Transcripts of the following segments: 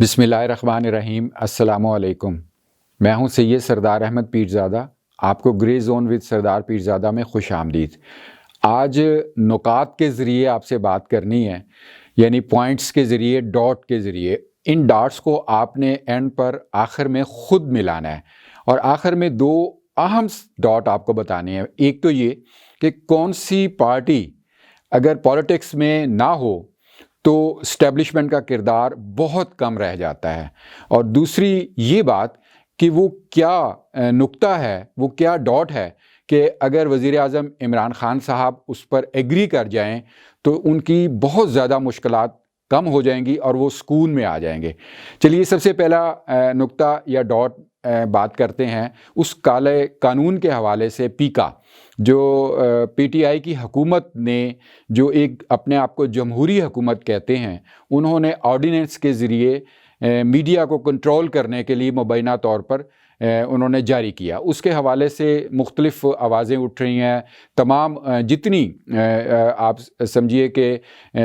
بسم اللہ الرحمن الرحیم۔ السلام علیکم۔ میں ہوں سید سردار احمد پیرزادہ۔ آپ کو گرے زون ود سردار پیرزادہ میں خوش آمدید۔ آج نکات کے ذریعے آپ سے بات کرنی ہے، یعنی پوائنٹس کے ذریعے، ڈاٹ کے ذریعے۔ ان ڈاٹس کو آپ نے اینڈ پر آخر میں خود ملانا ہے، اور آخر میں دو اہم ڈاٹ آپ کو بتانے ہیں۔ ایک تو یہ کہ کون سی پارٹی اگر پولیٹکس میں نہ ہو تو اسٹیبلشمنٹ کا کردار بہت کم رہ جاتا ہے، اور دوسری یہ بات کہ وہ کیا نقطہ ہے، وہ کیا ڈاٹ ہے کہ اگر وزیر اعظم عمران خان صاحب اس پر ایگری کر جائیں تو ان کی بہت زیادہ مشکلات کم ہو جائیں گی اور وہ سکون میں آ جائیں گے۔ چلیے سب سے پہلا نقطہ یا ڈاٹ بات کرتے ہیں اس کالے قانون کے حوالے سے۔ پیکا جو پی ٹی آئی کی حکومت نے، جو ایک اپنے آپ کو جمہوری حکومت کہتے ہیں، انہوں نے آرڈیننس کے ذریعے میڈیا کو کنٹرول کرنے کے لیے مبینہ طور پر انہوں نے جاری کیا۔ اس کے حوالے سے مختلف آوازیں اٹھ رہی ہیں۔ تمام جتنی آپ سمجھیے کہ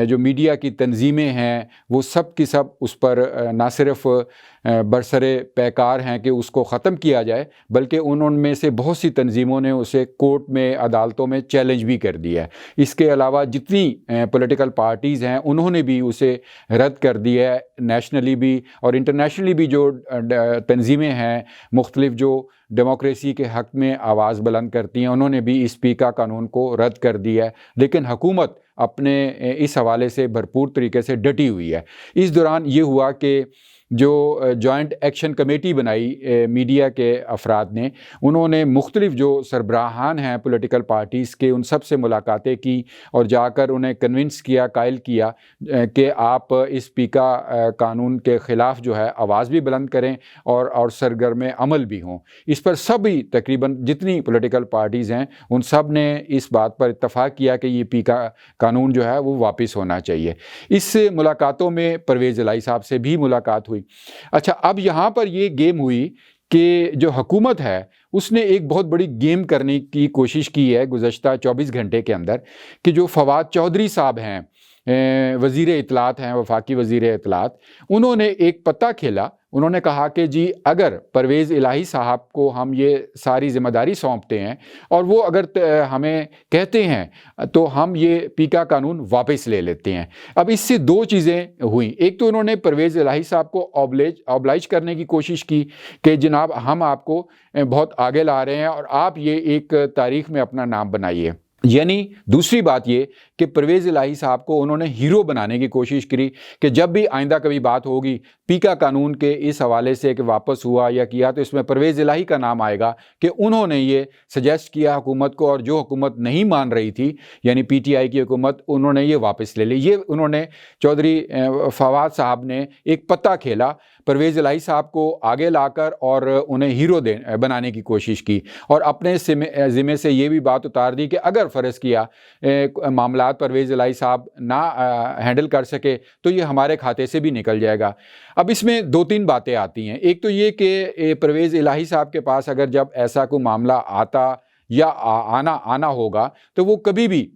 جو میڈیا کی تنظیمیں ہیں وہ سب کی سب اس پر نہ صرف برسرے پیکار ہیں کہ اس کو ختم کیا جائے، بلکہ انہوں میں سے بہت سی تنظیموں نے اسے کورٹ میں، عدالتوں میں چیلنج بھی کر دیا ہے۔ اس کے علاوہ جتنی پولیٹیکل پارٹیز ہیں انہوں نے بھی اسے رد کر دیا ہے۔ نیشنلی بھی اور انٹرنیشنلی بھی جو تنظیمیں ہیں مختلف جو ڈیموکریسی کے حق میں آواز بلند کرتی ہیں، انہوں نے بھی اس پیکا قانون کو رد کر دیا ہے، لیکن حکومت اپنے اس حوالے سے بھرپور طریقے سے ڈٹی ہوئی ہے۔ اس دوران یہ ہوا کہ جو جوائنٹ ایکشن کمیٹی بنائی میڈیا کے افراد نے، انہوں نے مختلف جو سربراہان ہیں پولیٹیکل پارٹیز کے، ان سب سے ملاقاتیں کی اور جا کر انہیں کنونس کیا، قائل کیا کہ آپ اس پیکا قانون کے خلاف جو ہے آواز بھی بلند کریں اور سرگرم عمل بھی ہوں۔ اس پر سبھی تقریباً جتنی پولیٹیکل پارٹیز ہیں ان سب نے اس بات پر اتفاق کیا کہ یہ پیکا قانون جو ہے وہ واپس ہونا چاہیے۔ اس ملاقاتوں میں پرویز الہی صاحب سے بھی ملاقات ہوئی۔ اچھا، اب یہاں پر یہ گیم ہوئی کہ جو حکومت ہے اس نے ایک بہت بڑی گیم کرنے کی کوشش کی ہے گزشتہ 24 گھنٹے کے اندر، کہ جو فواد چودھری صاحب ہیں، وزیر اطلاعات ہیں، وفاقی وزیر اطلاعات، انہوں نے ایک پتہ کھیلا۔ انہوں نے کہا کہ جی اگر پرویز الہی صاحب کو ہم یہ ساری ذمہ داری سونپتے ہیں اور وہ اگر ہمیں کہتے ہیں تو ہم یہ پیکا قانون واپس لے لیتے ہیں۔ اب اس سے دو چیزیں ہوئیں۔ ایک تو انہوں نے پرویز الہی صاحب کو اوبلائج کرنے کی کوشش کی کہ جناب ہم آپ کو بہت آگے لا رہے ہیں اور آپ یہ ایک تاریخ میں اپنا نام بنائیے۔ یعنی دوسری بات یہ کہ پرویز الہی صاحب کو انہوں نے ہیرو بنانے کی کوشش کی کہ جب بھی آئندہ کبھی بات ہوگی پیکا قانون کے اس حوالے سے کہ واپس ہوا یا کیا تو اس میں پرویز الہی کا نام آئے گا کہ انہوں نے یہ سجیسٹ کیا حکومت کو، اور جو حکومت نہیں مان رہی تھی یعنی پی ٹی آئی کی حکومت، انہوں نے یہ واپس لے لی۔ یہ انہوں نے چودھری فواد صاحب نے ایک پتہ کھیلا پرویز الہی صاحب کو آگے لا کر اور انہیں ہیرو بنانے کی کوشش کی، اور اپنے ذمے سے یہ بھی بات اتار دی کہ اگر فرض کیا معاملات پرویز الہی صاحب نہ ہینڈل کر سکے تو یہ ہمارے کھاتے سے بھی نکل جائے گا۔ اب اس میں دو تین باتیں آتی ہیں۔ ایک تو یہ کہ پرویز الہی صاحب کے پاس اگر جب ایسا کوئی معاملہ آتا یا آنا ہوگا تو وہ کبھی بھی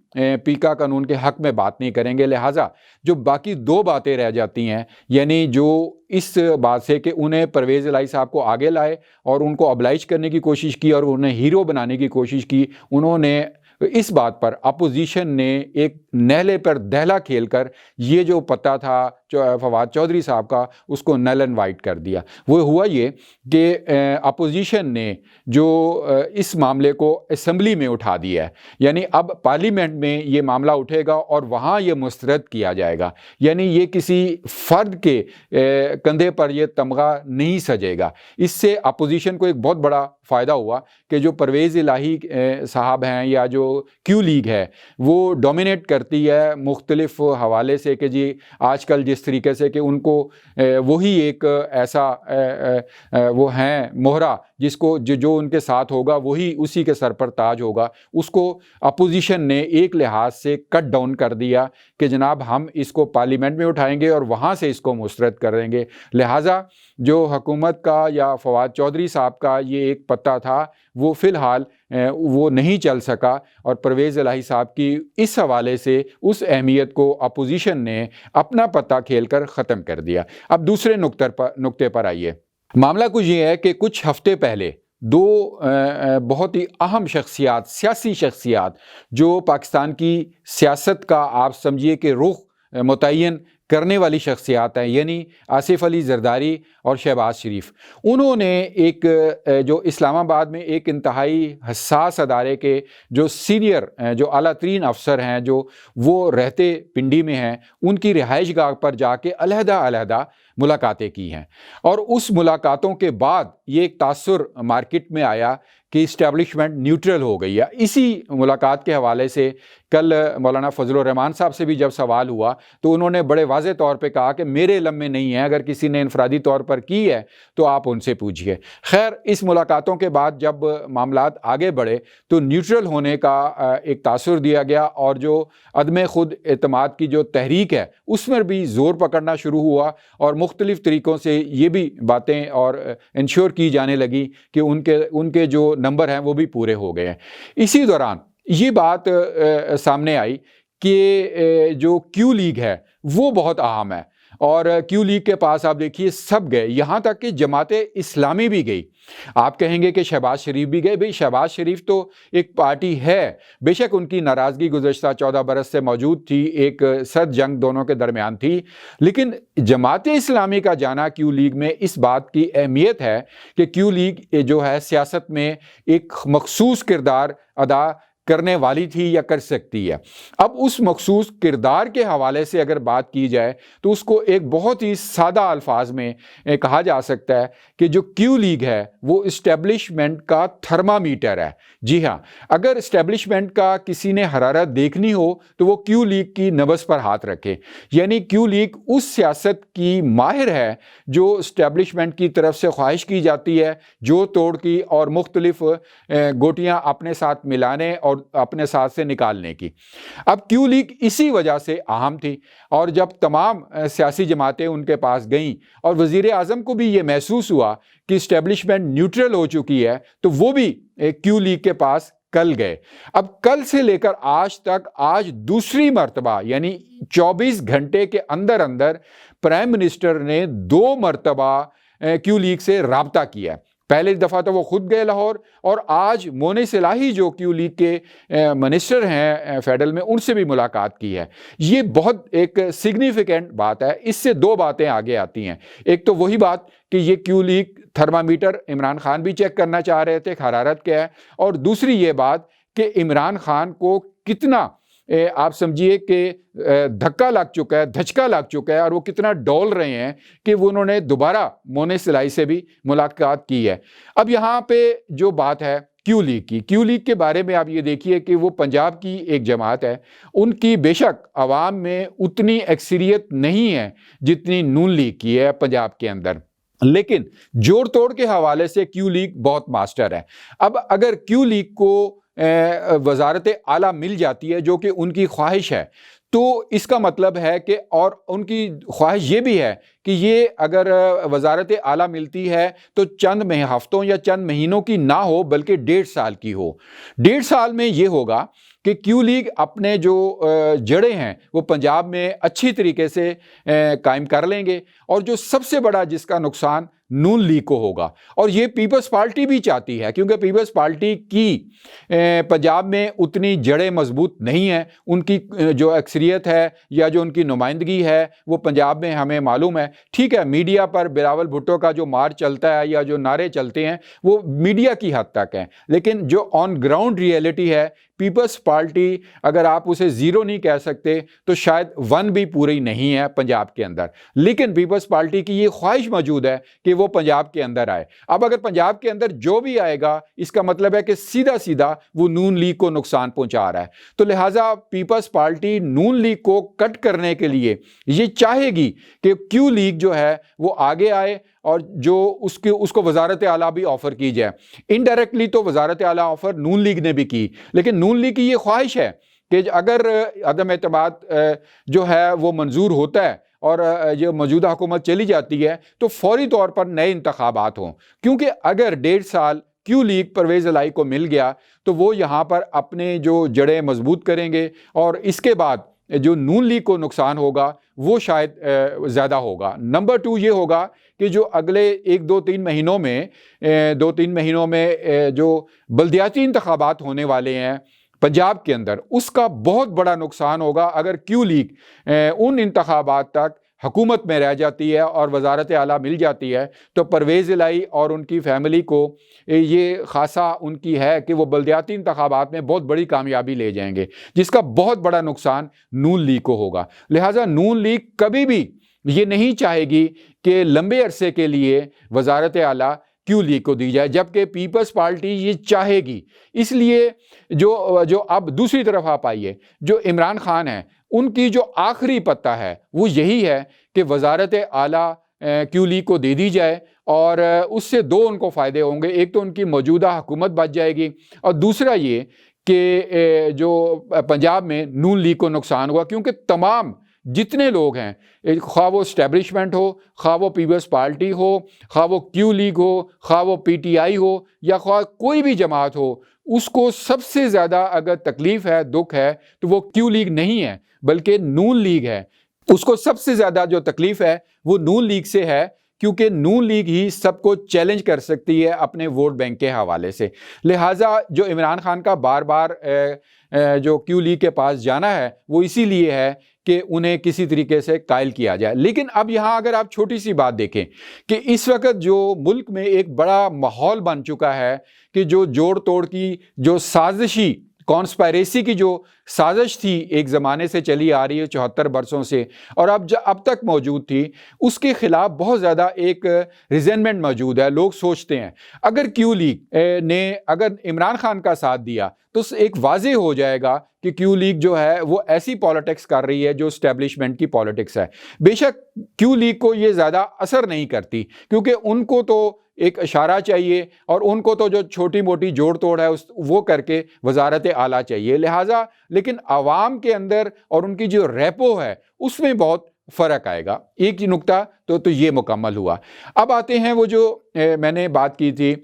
پیکا قانون کے حق میں بات نہیں کریں گے۔ لہٰذا جو باقی دو باتیں رہ جاتی ہیں، یعنی جو اس بات سے کہ انہیں پرویز الہی صاحب کو آگے لائے اور ان کو ابلائج کرنے کی کوشش کی اور انہیں ہیرو بنانے کی کوشش کی، انہوں نے اس بات پر اپوزیشن نے ایک نیلے پر دہلا کھیل کر یہ جو پتہ تھا فواد چودھری صاحب کا اس کو نل اینڈ وائٹ کر دیا۔ وہ ہوا یہ کہ اپوزیشن نے جو اس معاملے کو اسمبلی میں اٹھا دیا ہے، یعنی اب پارلیمنٹ میں یہ معاملہ اٹھے گا اور وہاں یہ مسترد کیا جائے گا، یعنی یہ کسی فرد کے کندھے پر یہ تمغہ نہیں سجے گا۔ اس سے اپوزیشن کو ایک بہت بڑا فائدہ ہوا کہ جو پرویز الہی صاحب ہیں یا جو کیو لیگ ہے وہ ڈومینیٹ کرتی ہے مختلف حوالے سے کہ جی آج کل جس طریقے سے کہ ان کو وہی ایک ایسا وہ ہیں مہرہ جس کو جو ان کے ساتھ ہوگا وہی اسی کے سر پر تاج ہوگا، اس کو اپوزیشن نے ایک لحاظ سے کٹ ڈاؤن کر دیا کہ جناب ہم اس کو پارلیمنٹ میں اٹھائیں گے اور وہاں سے اس کو مسترد کر دیں گے۔ لہٰذا جو حکومت کا یا فواد چودھری صاحب کا یہ ایک پتہ تھا وہ فی الحال وہ نہیں چل سکا، اور پرویز الہی صاحب کی اس حوالے سے اس اہمیت کو اپوزیشن نے اپنا پتہ کھیل کر ختم کر دیا۔ اب دوسرے نقطے پر آئیے۔ معاملہ کچھ یہ ہے کہ کچھ ہفتے پہلے دو بہت ہی اہم شخصیات، سیاسی شخصیات جو پاکستان کی سیاست کا آپ سمجھیے کہ رخ متعین کرنے والی شخصیات ہیں، یعنی آصف علی زرداری اور شہباز شریف، انہوں نے ایک جو اسلام آباد میں ایک انتہائی حساس ادارے کے جو سینئر جو اعلیٰ ترین افسر ہیں جو وہ رہتے پنڈی میں ہیں، ان کی رہائش گاہ پر جا کے علیحدہ ملاقاتیں کی ہیں، اور اس ملاقاتوں کے بعد یہ ایک تاثر مارکیٹ میں آیا کہ اسٹیبلشمنٹ نیوٹرل ہو گئی ہے۔ اسی ملاقات کے حوالے سے کل مولانا فضل الرحمان صاحب سے بھی جب سوال ہوا تو انہوں نے بڑے واضح طور پہ کہا کہ میرے علم میں نہیں ہے، اگر کسی نے انفرادی طور پر کی ہے تو آپ ان سے پوچھئے۔ خیر، اس ملاقاتوں کے بعد جب معاملات آگے بڑھے تو نیوٹرل ہونے کا ایک تاثر دیا گیا، اور جو عدم خود اعتماد کی جو تحریک ہے اس میں بھی زور پکڑنا شروع ہوا، اور مختلف طریقوں سے یہ بھی باتیں اور انشور کی جانے لگی کہ ان کے جو نمبر ہیں وہ بھی پورے ہو گئے ہیں۔ اسی دوران یہ بات سامنے آئی کہ جو کیو لیگ ہے وہ بہت اہم ہے، اور کیو لیگ کے پاس آپ دیکھیے سب گئے، یہاں تک کہ جماعت اسلامی بھی گئی۔ آپ کہیں گے کہ شہباز شریف بھی گئے، بھئی شہباز شریف تو ایک پارٹی ہے، بے شک ان کی ناراضگی گزشتہ 14 برس سے موجود تھی، ایک سرد جنگ دونوں کے درمیان تھی، لیکن جماعت اسلامی کا جانا کیو لیگ میں اس بات کی اہمیت ہے کہ کیو لیگ جو ہے سیاست میں ایک مخصوص کردار ادا کرنے والی تھی یا کر سکتی ہے۔ اب اس مخصوص کردار کے حوالے سے اگر بات کی جائے تو اس کو ایک بہت ہی سادہ الفاظ میں کہا جا سکتا ہے کہ جو کیو لیگ ہے وہ اسٹیبلشمنٹ کا تھرمامیٹر ہے۔ جی ہاں، اگر اسٹیبلشمنٹ کا کسی نے حرارت دیکھنی ہو تو وہ کیو لیگ کی نبض پر ہاتھ رکھے، یعنی کیو لیگ اس سیاست کی ماہر ہے جو اسٹیبلشمنٹ کی طرف سے خواہش کی جاتی ہے، جو توڑ کی اور مختلف گوٹیاں اپنے ساتھ ملانے اور اپنے ساتھ سے نکالنے کی۔ اب کیو لیگ اسی وجہ سے اہم تھی، اور جب تمام سیاسی جماعتیں ان کے پاس گئیں اور وزیر اعظم کو بھی یہ محسوس ہوا کہ اسٹیبلشمنٹ نیوٹرل ہو چکی ہے تو وہ بھی کیو لیگ کے پاس کل گئے۔ اب کل سے لے کر آج تک آج دوسری مرتبہ یعنی 24 گھنٹے کے اندر پرائم منسٹر نے 2 مرتبہ کیو لیگ سے رابطہ کیا۔ پہلی دفعہ تو وہ خود گئے لاہور، اور آج مونی صلاحی جو کیو لیگ کے منسٹر ہیں فیڈرل میں، ان سے بھی ملاقات کی ہے۔ یہ بہت ایک سگنیفیکنٹ بات ہے۔ اس سے 2 باتیں آگے آتی ہیں، ایک تو وہی بات کہ یہ کیو لیگ تھرمامیٹر عمران خان بھی چیک کرنا چاہ رہے تھے حرارت کیا ہے، اور دوسری یہ بات کہ عمران خان کو کتنا آپ سمجھیے کہ دھکا لگ چکا ہے، دھچکا لگ چکا ہے، اور وہ کتنا ڈول رہے ہیں کہ وہ انہوں نے دوبارہ مونی صلاحی سے بھی ملاقات کی ہے۔ اب یہاں پہ جو بات ہے کیو لیگ کے بارے میں آپ یہ دیکھیے کہ وہ پنجاب کی ایک جماعت ہے، ان کی بے شک عوام میں اتنی اکثریت نہیں ہے جتنی نون لیگ کی ہے پنجاب کے اندر، لیکن جوڑ توڑ کے حوالے سے کیو لیگ بہت ماسٹر ہے۔ اب اگر کیو لیگ کو وزارت اعلیٰ مل جاتی ہے جو کہ ان کی خواہش ہے، تو اس کا مطلب ہے کہ، اور ان کی خواہش یہ بھی ہے کہ یہ اگر وزارت اعلیٰ ملتی ہے تو چند ہفتوں یا چند مہینوں کی نہ ہو بلکہ 1.5 سال کی ہو۔ 1.5 سال میں یہ ہوگا کہ کیو لیگ اپنے جو جڑیں ہیں وہ پنجاب میں اچھی طریقے سے قائم کر لیں گے، اور جو سب سے بڑا جس کا نقصان نون لیگ کو ہوگا، اور یہ پیپلز پارٹی بھی چاہتی ہے، کیونکہ پیپلز پارٹی کی پنجاب میں اتنی جڑیں مضبوط نہیں ہیں، ان کی جو اکثریت ہے یا جو ان کی نمائندگی ہے وہ پنجاب میں ہمیں معلوم ہے۔ ٹھیک ہے، میڈیا پر بلاول بھٹو کا جو مار چلتا ہے یا جو نعرے چلتے ہیں وہ میڈیا کی حد تک ہیں، لیکن جو آن گراؤنڈ ریئلٹی ہے، پیپلز پارٹی اگر آپ اسے 0 نہیں کہہ سکتے تو شاید 1 بھی پوری نہیں ہے پنجاب کے اندر، لیکن پیپلز پارٹی کی یہ خواہش موجود ہے کہ وہ پنجاب کے اندر آئے۔ اب اگر پنجاب کے اندر جو بھی آئے گا اس کا مطلب ہے کہ سیدھا وہ نون لیگ کو نقصان پہنچا رہا ہے، تو لہٰذا پیپلز پارٹی نون لیگ کو کٹ کرنے کے لیے یہ چاہے گی کہ کیو لیگ جو ہے وہ آگے آئے اور جو اس کو وزارت اعلیٰ بھی آفر کی جائے. انڈائریکٹلی تو وزارت اعلیٰ آفر نون لیگ نے بھی کی، لیکن نون لیگ کی یہ خواہش ہے کہ اگر عدم اعتماد جو ہے وہ منظور ہوتا ہے اور جو موجودہ حکومت چلی جاتی ہے تو فوری طور پر نئے انتخابات ہوں، کیونکہ اگر 1.5 سال کیو لیگ پرویز الہی کو مل گیا تو وہ یہاں پر اپنے جو جڑیں مضبوط کریں گے، اور اس کے بعد جو نون لیگ کو نقصان ہوگا وہ شاید زیادہ ہوگا. نمبر 2 یہ ہوگا کہ جو اگلے 1-2-3 مہینوں میں 2-3 مہینوں میں جو بلدیاتی انتخابات ہونے والے ہیں پنجاب کے اندر، اس کا بہت بڑا نقصان ہوگا اگر کیو لیگ ان انتخابات تک حکومت میں رہ جاتی ہے اور وزارت اعلیٰ مل جاتی ہے تو پرویز الہی اور ان کی فیملی کو یہ خاصا ان کی ہے کہ وہ بلدیاتی انتخابات میں بہت بڑی کامیابی لے جائیں گے، جس کا بہت بڑا نقصان نون لیگ کو ہوگا. لہٰذا نون لیگ کبھی بھی یہ نہیں چاہے گی کہ لمبے عرصے کے لیے وزارت اعلیٰ کیو لیگ کو دی جائے، جبکہ پیپلز پارٹی یہ چاہے گی. اس لیے جو اب دوسری طرف آپ آئیے، جو عمران خان ہیں ان کی جو آخری پتہ ہے وہ یہی ہے کہ وزارت اعلیٰ کیو لیگ کو دے دی جائے، اور اس سے 2 ان کو فائدے ہوں گے. ایک تو ان کی موجودہ حکومت بچ جائے گی، اور دوسرا یہ کہ جو پنجاب میں نون لیگ کو نقصان ہوا، کیونکہ تمام جتنے لوگ ہیں، خواہ وہ اسٹیبلشمنٹ ہو، خواہ وہ پیپلز پارٹی ہو، خواہ وہ کیو لیگ ہو، خواہ وہ پی ٹی آئی ہو، یا خواہ کوئی بھی جماعت ہو، اس کو سب سے زیادہ اگر تکلیف ہے، دکھ ہے، تو وہ کیو لیگ نہیں ہے بلکہ نون لیگ ہے. اس کو سب سے زیادہ جو تکلیف ہے وہ نون لیگ سے ہے، کیونکہ نون لیگ ہی سب کو چیلنج کر سکتی ہے اپنے ووٹ بینک کے حوالے سے. لہٰذا جو عمران خان کا بار بار جو کیو لیگ کے پاس جانا ہے وہ اسی لیے ہے کہ انہیں کسی طریقے سے قائل کیا جائے. لیکن اب یہاں اگر آپ چھوٹی سی بات دیکھیں کہ اس وقت جو ملک میں ایک بڑا ماحول بن چکا ہے کہ جو جوڑ توڑ کی جو سازشی کانسپائریسی کی جو سازش تھی ایک زمانے سے چلی آ رہی ہے 74 برسوں سے، اور اب تک موجود تھی، اس کے خلاف بہت زیادہ ایک ریزنمنٹ موجود ہے. لوگ سوچتے ہیں اگر کیو لیگ نے اگر عمران خان کا ساتھ دیا تو ایک واضح ہو جائے گا کہ کیو لیگ جو ہے وہ ایسی پالیٹکس کر رہی ہے جو اسٹیبلشمنٹ کی پالیٹکس ہے. بے شک کیو لیگ کو یہ زیادہ اثر نہیں کرتی، کیونکہ ان کو تو ایک اشارہ چاہیے، اور ان کو تو جو چھوٹی موٹی جوڑ توڑ ہے وہ کر کے وزارت اعلیٰ چاہیے. لہٰذا لیکن عوام کے اندر اور ان کی جو ریپو ہے اس میں بہت فرق آئے گا. ایک ہی نقطہ تو یہ مکمل ہوا. اب آتے ہیں وہ جو میں نے بات کی تھی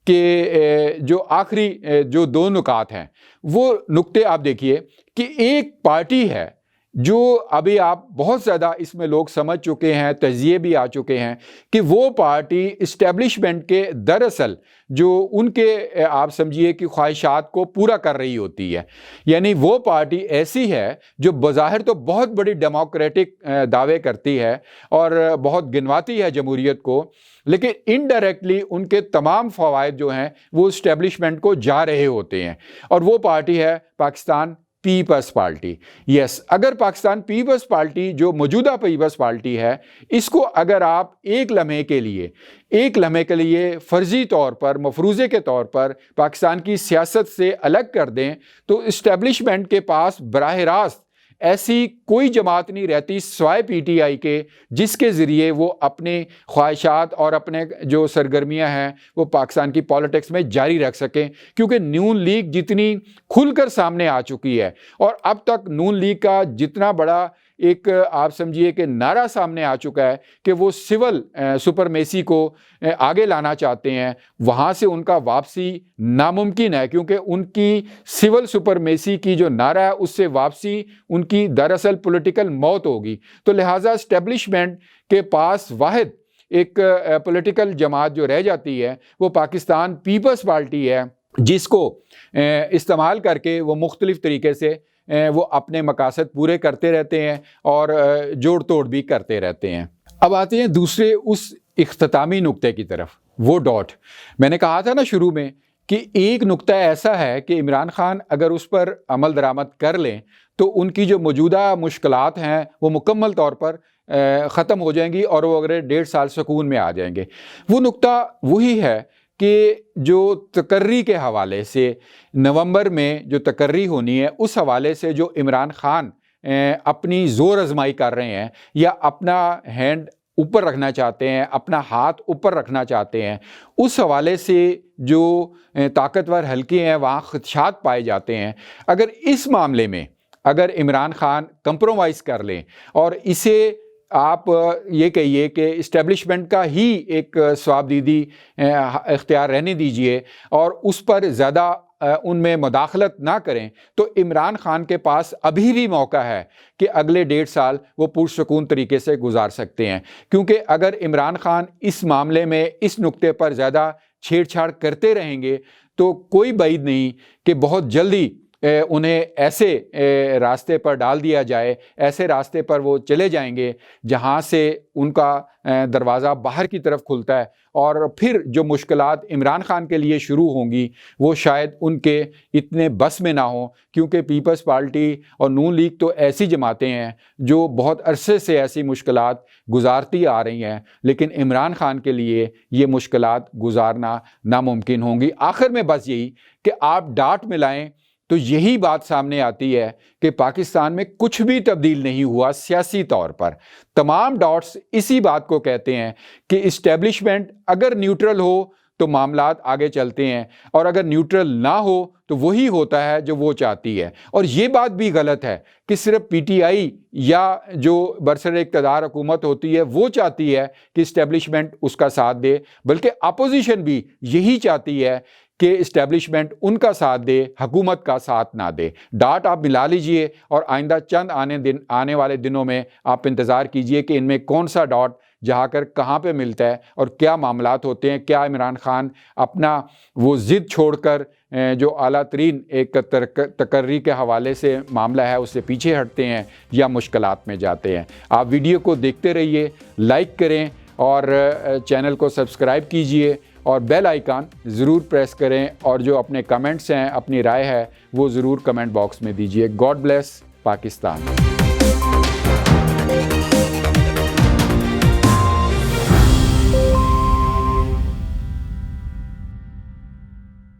کہ جو آخری جو 2 نکات ہیں، وہ نقطے آپ دیکھیے کہ ایک پارٹی ہے جو ابھی آپ بہت زیادہ اس میں لوگ سمجھ چکے ہیں، تجزیے بھی آ چکے ہیں کہ وہ پارٹی اسٹیبلشمنٹ کے دراصل جو ان کے آپ سمجھیے کہ خواہشات کو پورا کر رہی ہوتی ہے. یعنی وہ پارٹی ایسی ہے جو بظاہر تو بہت بڑی ڈیموکریٹک دعوے کرتی ہے اور بہت گنواتی ہے جمہوریت کو، لیکن انڈائریکٹلی ان کے تمام فوائد جو ہیں وہ اسٹیبلشمنٹ کو جا رہے ہوتے ہیں، اور وہ پارٹی ہے پاکستان پیپلز پارٹی. یس، اگر پاکستان پیپلز پارٹی جو موجودہ پیپلز پارٹی ہے، اس کو اگر آپ ایک لمحے کے لیے فرضی طور پر، مفروضے کے طور پر پاکستان کی سیاست سے الگ کر دیں تو اسٹیبلشمنٹ کے پاس براہ راست ایسی کوئی جماعت نہیں رہتی سوائے پی ٹی آئی کے جس کے ذریعے وہ اپنے خواہشات اور اپنے جو سرگرمیاں ہیں وہ پاکستان کی پالیٹکس میں جاری رکھ سکیں. کیونکہ نون لیگ جتنی کھل کر سامنے آ چکی ہے، اور اب تک نون لیگ کا جتنا بڑا ایک آپ سمجھیے کہ نعرہ سامنے آ چکا ہے کہ وہ سول سپرمیسی کو آگے لانا چاہتے ہیں، وہاں سے ان کا واپسی ناممکن ہے، کیونکہ ان کی سول سپرمیسی کی جو نعرہ ہے اس سے واپسی ان کی دراصل پولیٹیکل موت ہوگی. تو لہٰذا اسٹیبلشمنٹ کے پاس واحد ایک پولیٹیکل جماعت جو رہ جاتی ہے وہ پاکستان پیپلز پارٹی ہے، جس کو استعمال کر کے وہ مختلف طریقے سے وہ اپنے مقاصد پورے کرتے رہتے ہیں اور جوڑ توڑ بھی کرتے رہتے ہیں. اب آتے ہیں دوسرے اس اختتامی نقطے کی طرف، وہ ڈاٹ. میں نے کہا تھا نا شروع میں کہ ایک نقطہ ایسا ہے کہ عمران خان اگر اس پر عمل درآمد کر لیں تو ان کی جو موجودہ مشکلات ہیں وہ مکمل طور پر ختم ہو جائیں گی اور وہ اگر 1.5 سال سکون میں آ جائیں گے. وہ نقطہ وہی ہے کہ جو تقرری کے حوالے سے نومبر میں جو تقرری ہونی ہے، اس حوالے سے جو عمران خان اپنی زور آزمائی کر رہے ہیں یا اپنا ہینڈ اوپر رکھنا چاہتے ہیں، اپنا ہاتھ اوپر رکھنا چاہتے ہیں، اس حوالے سے جو طاقتور حلقے ہیں وہاں خدشات پائے جاتے ہیں۔ اگر اس معاملے میں اگر عمران خان کمپرومائز کر لیں اور اسے آپ یہ کہیے کہ اسٹیبلشمنٹ کا ہی ایک ثوابدیدی اختیار رہنے دیجئے اور اس پر زیادہ ان میں مداخلت نہ کریں، تو عمران خان کے پاس ابھی بھی موقع ہے کہ اگلے 1.5 سال وہ پرسکون طریقے سے گزار سکتے ہیں، کیونکہ اگر عمران خان اس معاملے میں اس نقطے پر زیادہ چھیڑ چھاڑ کرتے رہیں گے تو کوئی بعید نہیں کہ بہت جلدی انہیں ایسے راستے پر ڈال دیا جائے، ایسے راستے پر وہ چلے جائیں گے جہاں سے ان کا دروازہ باہر کی طرف کھلتا ہے، اور پھر جو مشکلات عمران خان کے لیے شروع ہوں گی وہ شاید ان کے اتنے بس میں نہ ہوں، کیونکہ پیپلز پارٹی اور نون لیگ تو ایسی جماعتیں ہیں جو بہت عرصے سے ایسی مشکلات گزارتی آ رہی ہیں، لیکن عمران خان کے لیے یہ مشکلات گزارنا ناممکن ہوں گی۔ آخر میں بس یہی کہ آپ ڈاٹ ملائیں تو یہی بات سامنے آتی ہے کہ پاکستان میں کچھ بھی تبدیل نہیں ہوا سیاسی طور پر۔ تمام ڈاٹس اسی بات کو کہتے ہیں کہ اسٹیبلشمنٹ اگر نیوٹرل ہو تو معاملات آگے چلتے ہیں، اور اگر نیوٹرل نہ ہو تو وہی ہوتا ہے جو وہ چاہتی ہے۔ اور یہ بات بھی غلط ہے کہ صرف پی ٹی آئی یا جو برسر اقتدار حکومت ہوتی ہے وہ چاہتی ہے کہ اسٹیبلشمنٹ اس کا ساتھ دے، بلکہ اپوزیشن بھی یہی چاہتی ہے کہ اسٹیبلشمنٹ ان کا ساتھ دے، حکومت کا ساتھ نہ دے۔ ڈاٹ آپ ملا لیجئے اور آئندہ چند آنے والے دنوں میں آپ انتظار کیجئے کہ ان میں کون سا ڈاٹ جہاں کر کہاں پہ ملتا ہے اور کیا معاملات ہوتے ہیں، کیا عمران خان اپنا وہ ضد چھوڑ کر جو اعلیٰ ترین ایک تقرری کے حوالے سے معاملہ ہے اس سے پیچھے ہٹتے ہیں یا مشکلات میں جاتے ہیں۔ آپ ویڈیو کو دیکھتے رہیے، لائک کریں اور چینل کو سبسکرائب کیجئے اور بیل آئیکن ضرور پریس کریں، اور جو اپنے کمنٹس ہیں، اپنی رائے ہے وہ ضرور کمنٹ باکس میں دیجئے۔ God bless Pakistan.